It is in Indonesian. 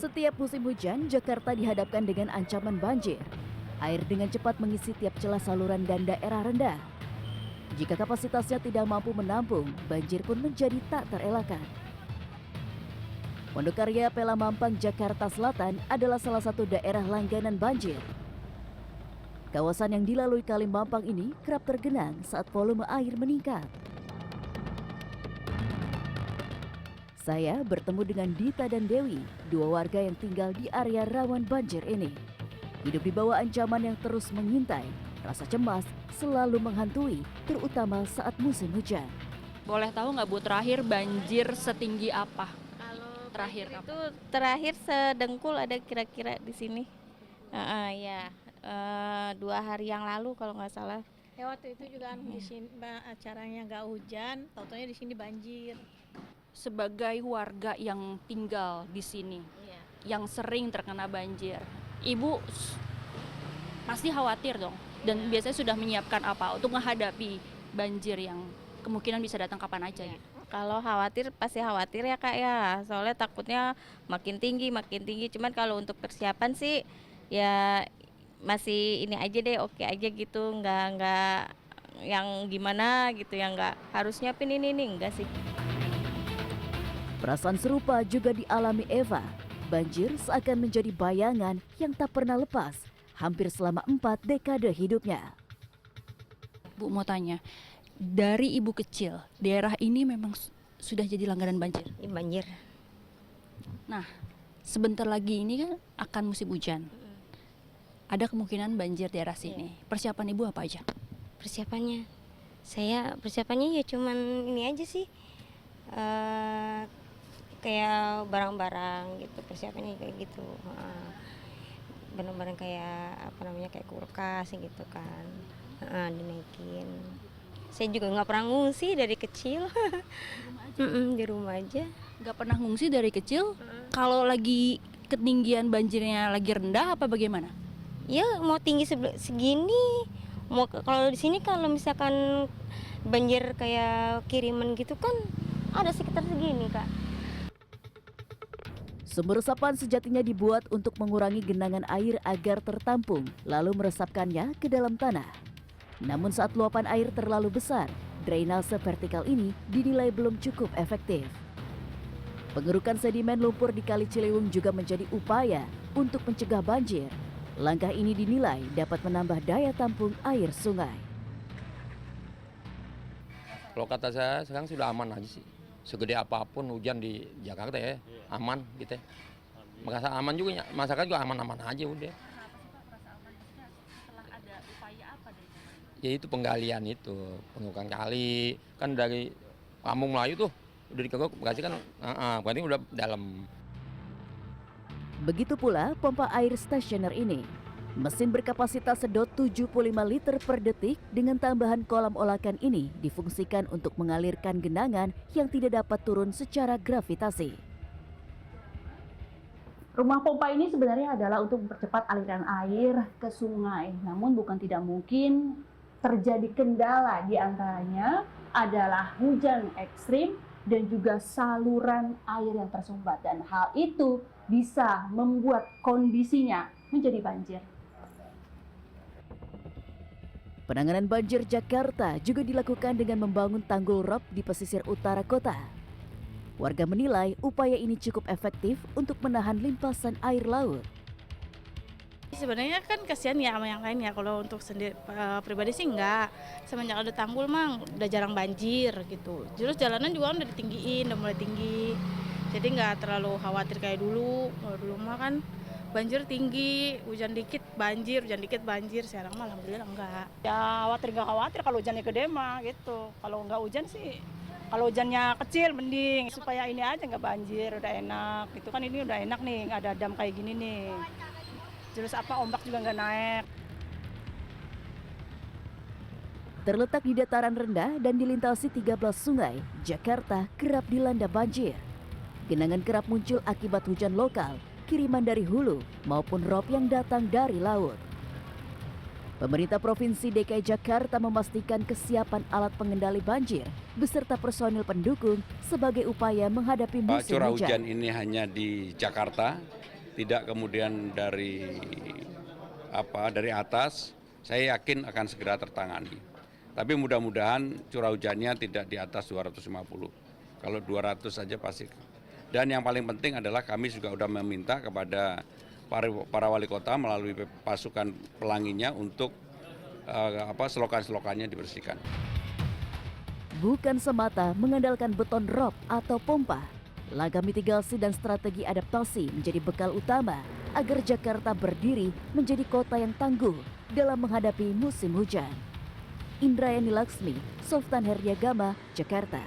Setiap musim hujan, Jakarta dihadapkan dengan ancaman banjir. Air dengan cepat mengisi tiap celah saluran dan daerah rendah. Jika kapasitasnya tidak mampu menampung, banjir pun menjadi tak terelakkan. Pondokarya Pela Mampang, Jakarta Selatan adalah salah satu daerah langganan banjir. Kawasan yang dilalui Kali Mampang ini kerap tergenang saat volume air meningkat. Saya bertemu dengan Dita dan Dewi, dua warga yang tinggal di area rawan banjir ini. Hidup di bawah ancaman yang terus mengintai, rasa cemas selalu menghantui, terutama saat musim hujan. Boleh tahu nggak Bu, terakhir banjir setinggi apa? Kalau Terakhir banjir apa? itu terakhir sedengkul ada kira-kira di sini. Ya, 2 hari yang lalu kalau nggak salah. Ya waktu itu juga kan di sini acaranya nggak hujan, tau-taunya di sini banjir. Sebagai warga yang tinggal di sini, yang sering terkena banjir, Ibu pasti khawatir dong. Dan biasanya sudah menyiapkan apa untuk menghadapi banjir yang kemungkinan bisa datang kapan aja gitu. Kalau khawatir pasti khawatir ya Kak ya, soalnya takutnya makin tinggi. Cuman kalau untuk persiapan sih ya masih ini aja deh, oke aja gitu, nggak yang gimana gitu, yang nggak harus nyiapin ini enggak sih. Perasaan serupa juga dialami Eva. Banjir seakan menjadi bayangan yang tak pernah lepas, hampir selama 4 dekade hidupnya. Bu mau tanya, dari Ibu kecil, daerah ini memang sudah jadi langganan banjir. Banjir. Nah, sebentar lagi ini kan akan musim hujan. Ada kemungkinan banjir daerah sini. Persiapan Ibu apa aja? Persiapannya ya cuman ini aja sih, kayak barang-barang gitu, persiapannya kayak gitu, barang-barang kayak apa namanya, kayak kulkas gitu kan, dinaikin. Saya juga nggak pernah ngungsi dari kecil. Di rumah aja. Nggak pernah ngungsi dari kecil? Kalau lagi ketinggian banjirnya lagi rendah apa bagaimana? Ya mau tinggi segini, kalau di sini kalau misalkan banjir kayak kiriman gitu kan ada sekitar segini Kak. Sumber resapan sejatinya dibuat untuk mengurangi genangan air agar tertampung, lalu meresapkannya ke dalam tanah. Namun saat luapan air terlalu besar, drainase vertikal ini dinilai belum cukup efektif. Pengerukan sedimen lumpur di Kali Ciliwung juga menjadi upaya untuk mencegah banjir. Langkah ini dinilai dapat menambah daya tampung air sungai. Kalau kata saya sekarang sudah aman aja sih. Segede apapun hujan di Jakarta ya, aman gitu. Merasa aman juga, masyarakat juga aman-aman aja udah. Setelah ada upaya apa dari pemerintah? Ya itu penggalian itu, pengukuran kali. Kan dari Kampung Melayu tuh udah dikeruk, berarti kan berarti udah dalam. Begitu pula pompa air stasioner ini. Mesin berkapasitas sedot 75 liter per detik dengan tambahan kolam olakan ini difungsikan untuk mengalirkan genangan yang tidak dapat turun secara gravitasi. Rumah pompa ini sebenarnya adalah untuk mempercepat aliran air ke sungai. Namun bukan tidak mungkin terjadi kendala, di antaranya adalah hujan ekstrim dan juga saluran air yang tersumbat. Dan hal itu bisa membuat kondisinya menjadi banjir. Penanganan banjir Jakarta juga dilakukan dengan membangun tanggul rob di pesisir utara kota. Warga menilai upaya ini cukup efektif untuk menahan limpasan air laut. Sebenarnya kan kasihan ya sama yang lain ya, kalau untuk sendiri pribadi sih enggak. Semenjak ada tanggul mang udah jarang banjir gitu. Terus jalanan juga udah ditinggiin, udah mulai tinggi. Jadi nggak terlalu khawatir kayak dulu. Kalau dulu mah kan banjir tinggi, hujan dikit banjir, sekarang mah alhamdulillah enggak. Ya nggak khawatir kalau hujannya gede mah gitu. Kalau nggak hujan sih, kalau hujannya kecil mending, supaya ini aja nggak banjir, udah enak. Itu kan ini udah enak nih, nggak ada dam kayak gini nih. Terus ombak juga nggak naik. Terletak di dataran rendah dan dilintasi 13 sungai, Jakarta kerap dilanda banjir. Genangan kerap muncul akibat hujan lokal, kiriman dari hulu maupun rob yang datang dari laut. Pemerintah Provinsi DKI Jakarta memastikan kesiapan alat pengendali banjir beserta personil pendukung sebagai upaya menghadapi musim Curah hujan. hujan ini hanya di Jakarta, tidak kemudian dari atas, saya yakin akan segera tertangani. Tapi mudah-mudahan curah hujannya tidak di atas 250. Kalau 200 saja pasti. Dan yang paling penting adalah kami juga sudah meminta kepada para wali kota melalui pasukan pelanginya untuk selokan-selokannya dibersihkan. Bukan semata mengandalkan beton rob atau pompa, langkah mitigasi dan strategi adaptasi menjadi bekal utama agar Jakarta berdiri menjadi kota yang tangguh dalam menghadapi musim hujan. Indrayani Laksmi, Softan Herdiagama, Jakarta.